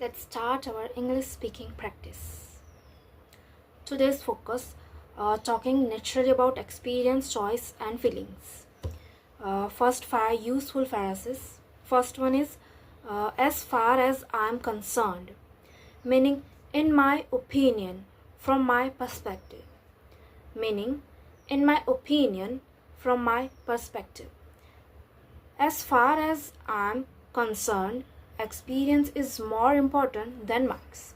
Let's start our English speaking practice. Today's focus talking naturally about experience, choice, and feelings. First, 5 useful phrases. First one is as far as I am concerned, meaning in my opinion, from my perspective. Meaning in my opinion, from my perspective. As far as I am concerned, experience is more important than marks.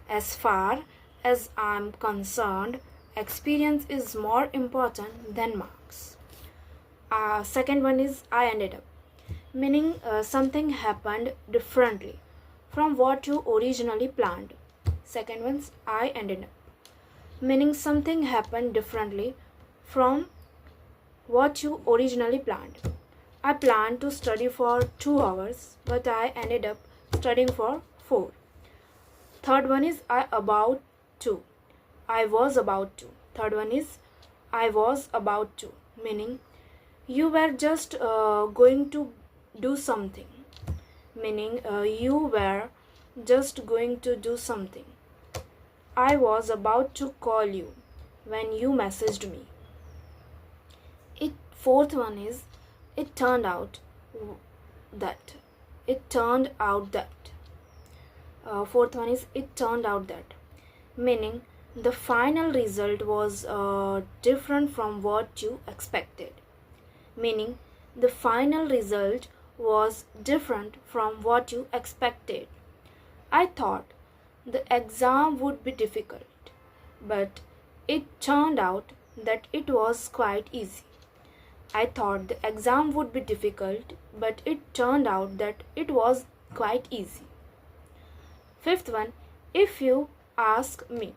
As far as I am concerned, experience is more important than marks. Second one is I ended up, meaning something happened differently from what you originally planned. Second one is I ended up, meaning something happened differently from what you originally planned. I planned to study for 2 hours, but I ended up studying for 4. Third one is I about to. I was about to. Third one is I was about to, meaning you were just going to do something. Meaning you were just going to do something. I was about to call you when you messaged me. Fourth one is it turned out that. It turned out that. Fourth one is it turned out that, meaning the final result was different from what you expected. Meaning the final result was different from what you expected. I thought the exam would be difficult, but it turned out that it was quite easy. I thought the exam would be difficult, but it turned out that it was quite easy. Fifth one, if you ask me,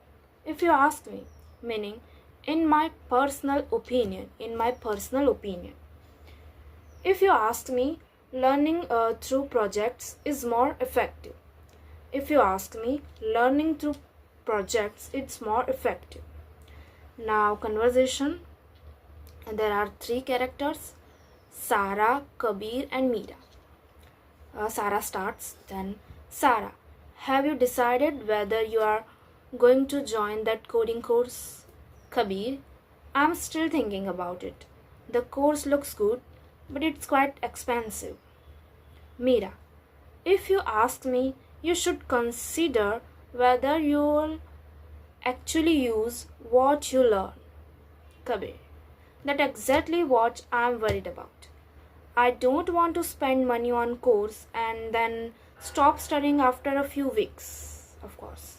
meaning in my personal opinion, If you ask me, learning through projects is more effective. If you ask me, learning through projects is more effective. Now conversation. There are 3 characters, Sarah, Kabir and Meera. Sarah starts, then Sarah, have you decided whether you are going to join that coding course? Kabir, I'm still thinking about it. The course looks good, but it's quite expensive. Meera, if you ask me, you should consider whether you'll actually use what you learn. Kabir, that's exactly what I'm worried about. I don't want to spend money on course and then stop studying after a few weeks, of course.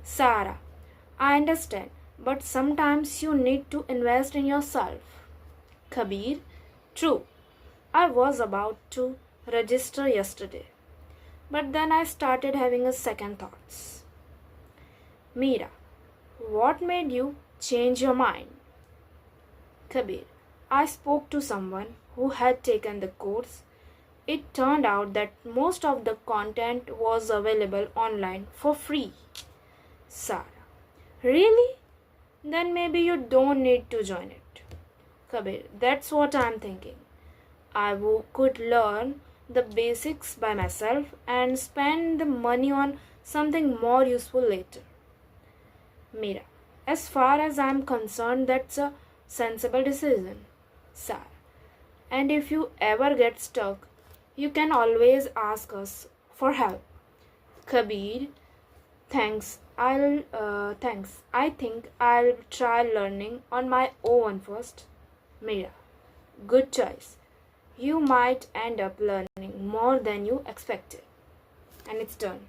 Sarah, I understand, but sometimes you need to invest in yourself. Kabir, true. I was about to register yesterday, but then I started having a second thoughts. Meera, what made you change your mind? Kabir, I spoke to someone who had taken the course. It turned out that most of the content was available online for free. Sarah, really? Then maybe you don't need to join it. Kabir, that's what I'm thinking. I could learn the basics by myself and spend the money on something more useful later. Meera, as far as I'm concerned, that's a sensible decision. Sarah, and if you ever get stuck, you can always ask us for help. Kabir, thanks. I think I'll try learning on my own first. Meera, good choice. You might end up learning more than you expected. And it's done.